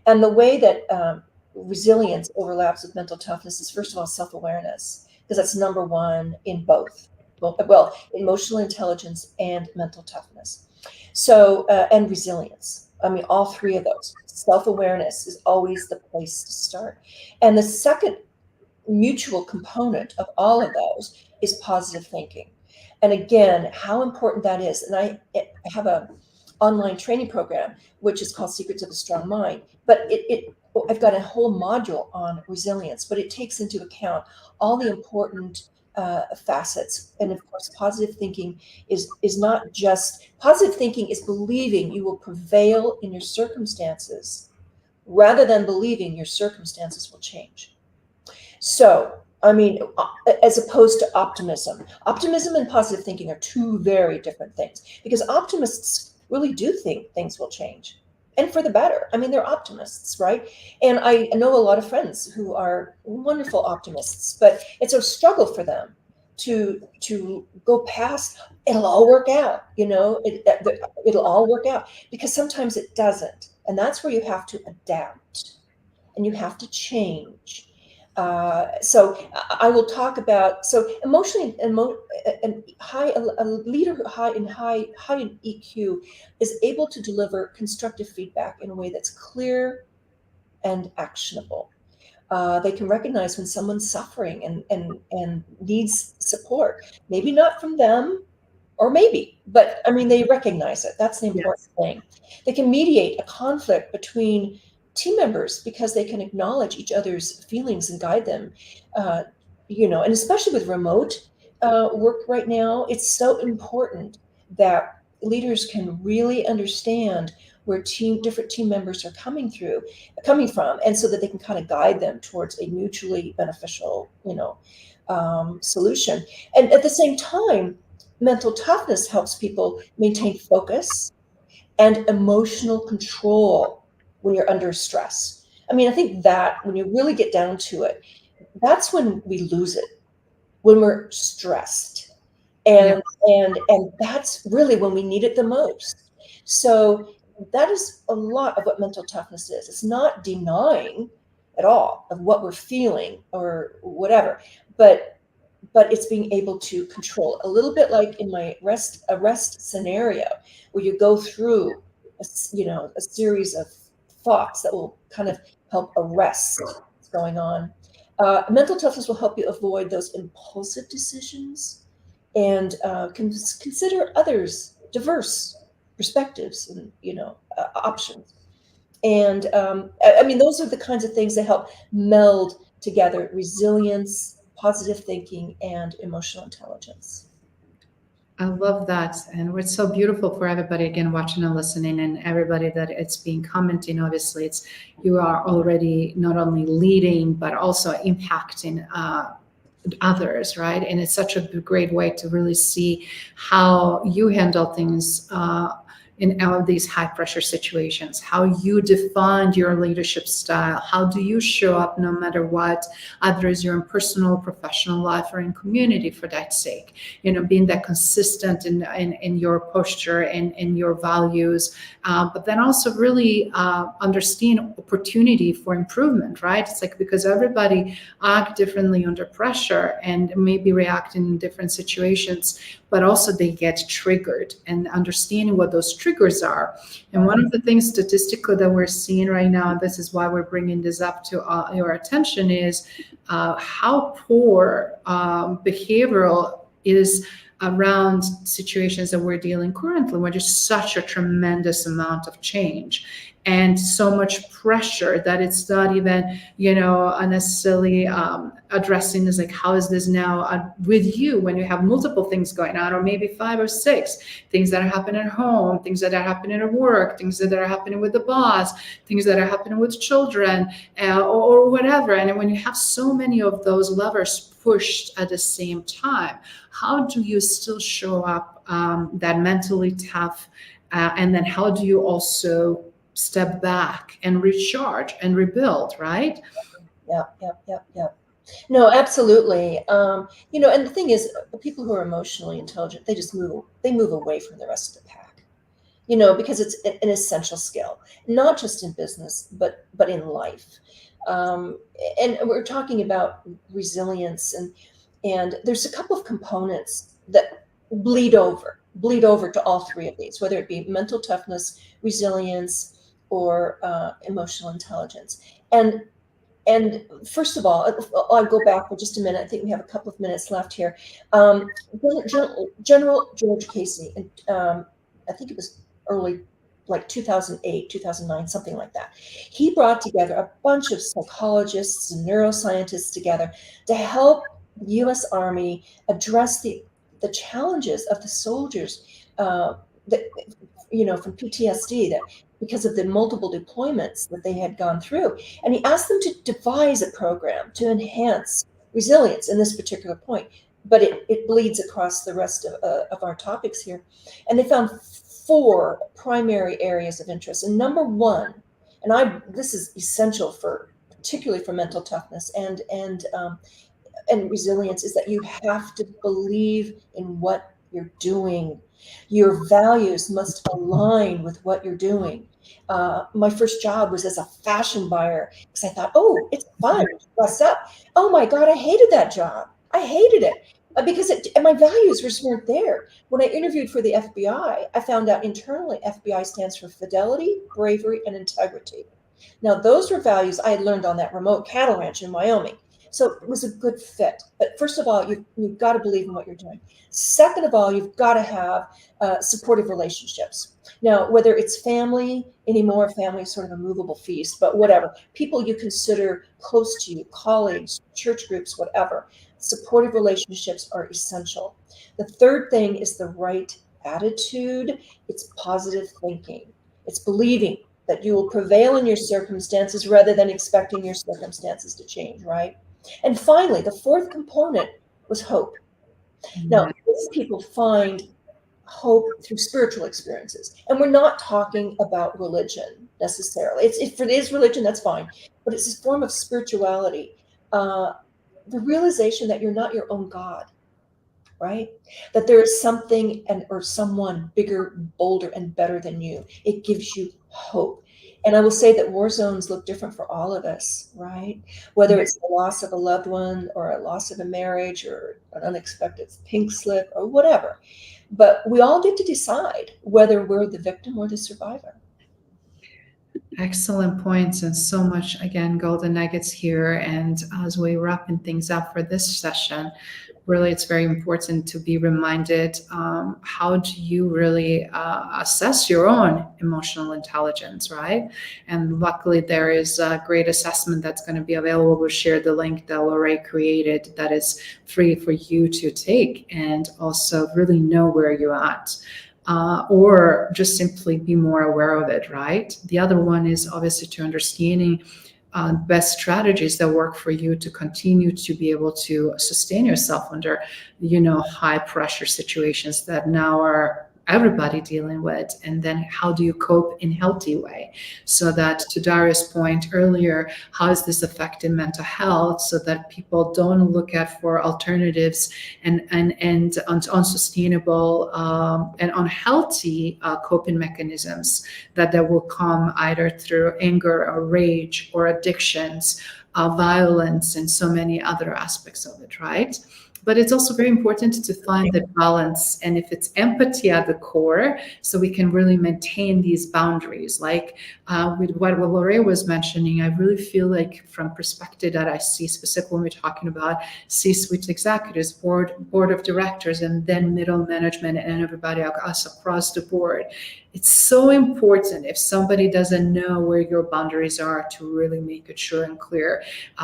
And the way that resilience overlaps with mental toughness is, first of all, self-awareness, because that's number 1 in both. Well, emotional intelligence and mental toughness. So, and resilience. I mean, all 3 of those. Self-awareness is always the place to start. And the second mutual component of all of those is positive thinking. And again, how important that is. And I have a online training program, which is called Secrets of a Strong Mind, but I've got a whole module on resilience, but it takes into account all the important facets. And of course, positive thinking is not just, positive thinking is believing you will prevail in your circumstances rather than believing your circumstances will change. So, I mean, as opposed to optimism. Optimism and positive thinking are 2 very different things, because optimists really do think things will change, and for the better. I mean, they're optimists, right? And I know a lot of friends who are wonderful optimists, but it's a struggle for them to go past, it'll all work out, it'll all work out, because sometimes it doesn't. And that's where you have to adapt and you have to change. So I will talk about, so emotionally, and a leader high in EQ is able to deliver constructive feedback in a way that's clear and actionable. They can recognize when someone's suffering and needs support, maybe not from them, or maybe, but I mean, they recognize it. That's the important thing. They can mediate a conflict between team members because they can acknowledge each other's feelings and guide them, and especially with remote work right now, it's so important that leaders can really understand where different team members are coming from, and so that they can kind of guide them towards a mutually beneficial, solution. And at the same time, mental toughness helps people maintain focus and emotional control when you're under stress. I mean, I think that when you really get down to it, that's when we lose it, when we're stressed. And that's really when we need it the most. So that is a lot of what mental toughness is. It's not denying at all of what we're feeling or whatever, but it's being able to control, a little bit like in my rest scenario, where you go through a series of thoughts that will kind of help arrest what's going on. Mental toughness will help you avoid those impulsive decisions and consider others' diverse perspectives and options. And I mean, those are the kinds of things that help meld together resilience, positive thinking, and emotional intelligence. I love that. And what's so beautiful for everybody, again, watching and listening, and everybody that it's been commenting, obviously, it's you are already not only leading, but also impacting others, right? And it's such a great way to really see how you handle things in all of these high pressure situations, how you define your leadership style, how do you show up no matter what, either as your personal, professional life, or in community for that sake, being that consistent in your posture and in your values, but then also really understand opportunity for improvement, right? It's like, because everybody act differently under pressure and maybe react in different situations, but also they get triggered, and understanding what those triggers are. And one of the things statistically that we're seeing right now, and this is why we're bringing this up to your attention, is how poor behavioral is around situations that we're dealing currently, where there's such a tremendous amount of change. and so much pressure that it's not even, necessarily addressing is like, how is this now with you when you have multiple things going on, or maybe 5 or 6 things that are happening at home, things that are happening at work, things that are happening with the boss, things that are happening with children, or whatever. And when you have so many of those levers pushed at the same time, how do you still show up that mentally tough, and then how do you also step back and recharge and rebuild, right? Yeah. No, absolutely. And the thing is, people who are emotionally intelligent, they move away from the rest of the pack, because it's an essential skill, not just in business, but in life. And we're talking about resilience, and there's a couple of components that bleed over to all 3 of these, whether it be mental toughness, resilience, or emotional intelligence. And first of all, I'll go back for just a minute. I think we have a couple of minutes left here. General George Casey, I think it was early, like 2008, 2009, something like that. He brought together a bunch of psychologists and neuroscientists together to help the U.S. Army address the challenges of the soldiers from PTSD, that because of the multiple deployments that they had gone through. And he asked them to devise a program to enhance resilience in this particular point. But it bleeds across the rest of our topics here. And they found 4 primary areas of interest. And number 1, and this is essential particularly for mental toughness and resilience, is that you have to believe in what you're doing. Your values must align with what you're doing. My first job was as a fashion buyer because I thought, oh, it's fun to dress up. Oh my God, I hated that job. I hated it because my values just weren't there. When I interviewed for the FBI, I found out internally FBI stands for fidelity, bravery, and integrity. Now, those were values I had learned on that remote cattle ranch in Wyoming. So it was a good fit. But first of all, you've got to believe in what you're doing. Second of all, you've got to have supportive relationships. Now, whether it's family anymore, family is sort of a movable feast, but whatever. People you consider close to you, colleagues, church groups, whatever. Supportive relationships are essential. The third thing is the right attitude. It's positive thinking. It's believing that you will prevail in your circumstances rather than expecting your circumstances to change, right? And finally, the 4th component was hope. Now, most people find hope through spiritual experiences. And we're not talking about religion necessarily. If it is religion, that's fine. But it's a form of spirituality. The realization that you're not your own God, right? That there is something or someone bigger, bolder, and better than you. It gives you hope. And I will say that war zones look different for all of us, right? Whether it's the loss of a loved one or a loss of a marriage or an unexpected pink slip or whatever. But we all get to decide whether we're the victim or the survivor. Excellent points, and so much, again, golden nuggets here. And as we're wrapping things up for this session, really, it's very important to be reminded, how do you really assess your own emotional intelligence, right? And luckily, there is a great assessment that's going to be available. We'll share the link that Larae created that is free for you to take and also really know where you're at. Or just simply be more aware of it, right? The other one is obviously to understanding best strategies that work for you to continue to be able to sustain yourself under, high pressure situations that now are everybody dealing with. And then how do you cope in a healthy way? So that, to Daria's point earlier, how is this affecting mental health so that people don't look at for alternatives and unsustainable and unhealthy coping mechanisms that will come either through anger or rage or addictions, violence, and so many other aspects of it, right? But it's also very important to find the balance, and if it's empathy at the core, so we can really maintain these boundaries. Like with what Larae was mentioning, I really feel like from perspective that I see, specifically when we're talking about C-suite executives, board of directors, and then middle management and everybody else across the board, It's so important if somebody doesn't know where your boundaries are to really make it sure and clear.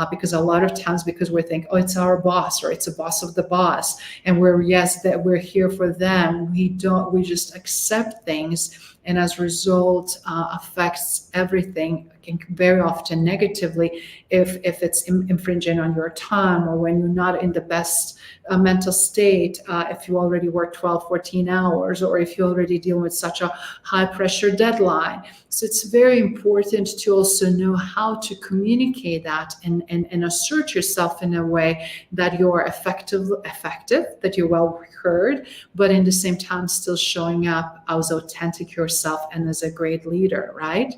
Because a lot of times, because we think, oh, it's our boss or it's a boss of the boss, and that we're here for them, we just accept things, and as a result affects everything, very often negatively, if it's infringing on your time, or when you're not in the best mental state, if you already work 12, 14 hours, or if you're already dealing with such a high pressure deadline. So it's very important to also know how to communicate that and assert yourself in a way that you're effective, that you're well heard, but in the same time still showing up as authentic yourself and as a great leader, right?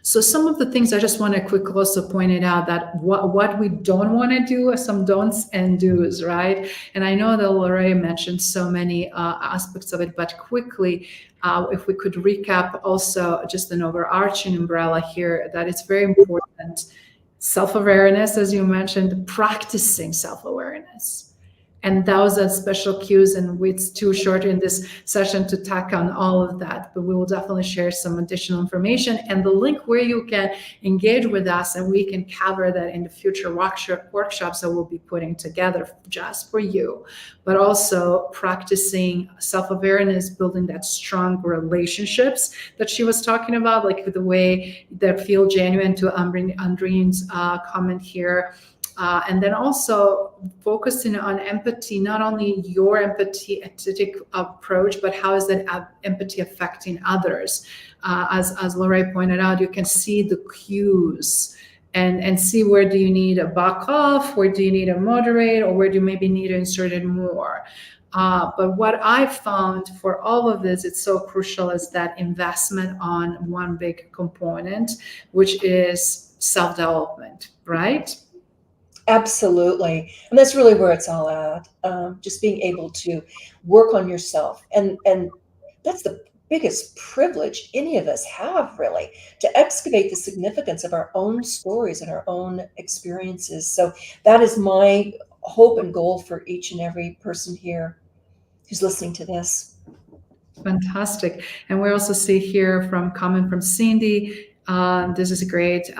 So some of the things I just want to quickly also point it out, that what we don't want to do are some don'ts and do's, right? And I know that Larae mentioned so many aspects of it, but quickly, if we could recap also just an overarching umbrella here, that it's very important. Self-awareness, as you mentioned, practicing self-awareness. And those are special cues, and it's too short in this session to tack on all of that, but we will definitely share some additional information and the link where you can engage with us, and we can cover that in the future workshops that we'll be putting together just for you. But also practicing self-awareness, building that strong relationships that she was talking about, like the way that feel genuine, to Andrine's comment here. And then also focusing on empathy, not only your empathetic approach, but how is that empathy affecting others? As Larae pointed out, you can see the cues and see where do you need a back off, where do you need a moderate, or where do you maybe need to insert it more. But what I found for all of this, it's so crucial, is that investment on one big component, which is self-development, right? Absolutely. And that's really where it's all at. Just being able to work on yourself. And that's the biggest privilege any of us have, really, to excavate the significance of our own stories and our own experiences. So that is my hope and goal for each and every person here who's listening to this. Fantastic. And we also see here from comment from Cindy, this is great.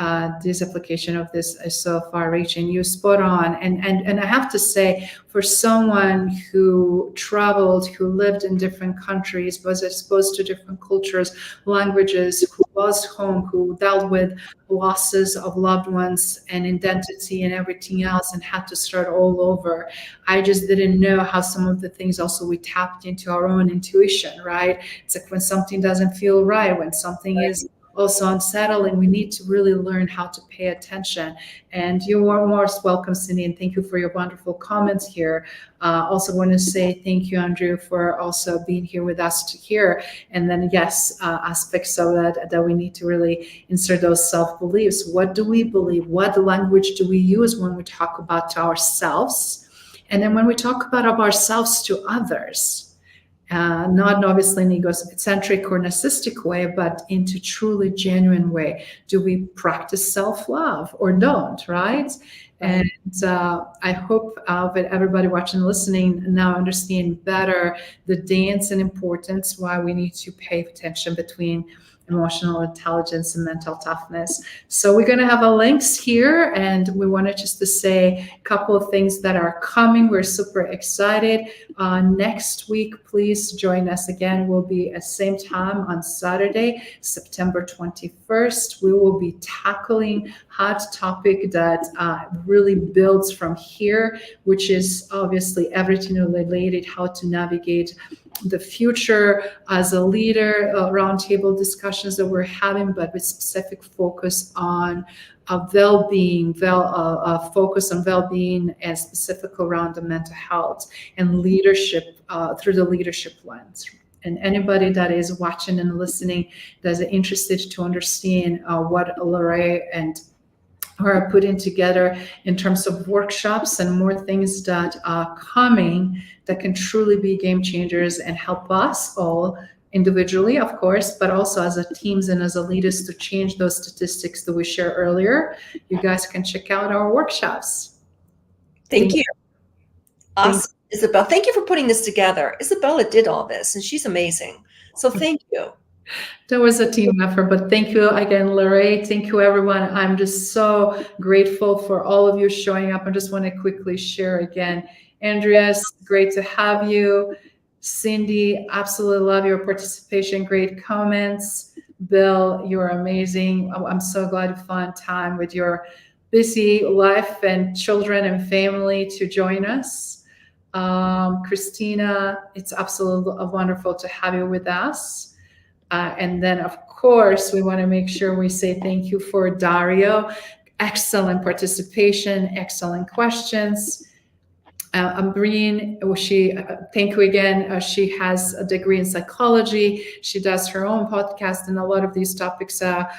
This application of this is so far-reaching. You're spot on. And I have to say, for someone who traveled, who lived in different countries, was exposed to different cultures, languages, who lost home, who dealt with losses of loved ones and identity and everything else, and had to start all over, I just didn't know how some of the things also we tapped into our own intuition, right? It's like when something doesn't feel right, when something is also unsettling, we need to really learn how to pay attention. And you are most welcome, Cindy, and thank you for your wonderful comments here. Also want to say thank you, Andrew, for also being here with us to hear. And then yes, aspects of that we need to really insert those self-beliefs. What do we believe? What language do we use when we talk about to ourselves? And then when we talk about ourselves to others, not obviously in egocentric or narcissistic way, but into truly genuine way. Do we practice self-love or don't, right? And I hope that everybody watching and listening now understand better the dance and importance, why we need to pay attention between emotional intelligence and mental toughness. So we're going to have a links here, and we wanted just to say a couple of things that are coming. We're super excited. Next week, please join us again. We'll be at same time on Saturday, September 21st. We will be tackling hot topic that really builds from here, which is obviously everything related, how to navigate the future as a leader, roundtable discussions that we're having, but with specific focus on well-being, focus on well-being, and specific around the mental health and leadership through the leadership lens. And anybody that is watching and listening that's interested to understand what Larae and are putting together in terms of workshops and more things that are coming that can truly be game changers and help us all individually, of course, but also as a teams and as a leaders to change those statistics that we shared earlier. You guys can check out our workshops. Thank you. Awesome. Izabela, thank you for putting this together. Izabela did all this, and she's amazing. So thank you. That was a team effort, but thank you again, Larae. Thank you, everyone. I'm just so grateful for all of you showing up. I just want to quickly share again. Andreas, great to have you. Cindy, absolutely love your participation. Great comments. Bill, you're amazing. I'm so glad you found time with your busy life and children and family to join us. Christina, it's absolutely wonderful to have you with us. And then, of course, we want to make sure we say thank you for Dario. Excellent participation, excellent questions. Ambreen, thank you again. She has a degree in psychology. She does her own podcast, and a lot of these topics are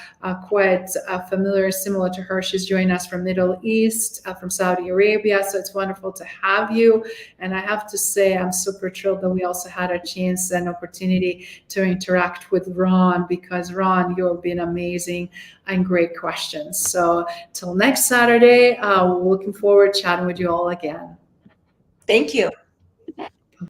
quite familiar, similar to her. She's joining us from Middle East, from Saudi Arabia. So it's wonderful to have you. And I have to say, I'm super thrilled that we also had a chance and opportunity to interact with Ron, because Ron, you've been amazing and great questions. So till next Saturday, looking forward to chatting with you all again. Thank you.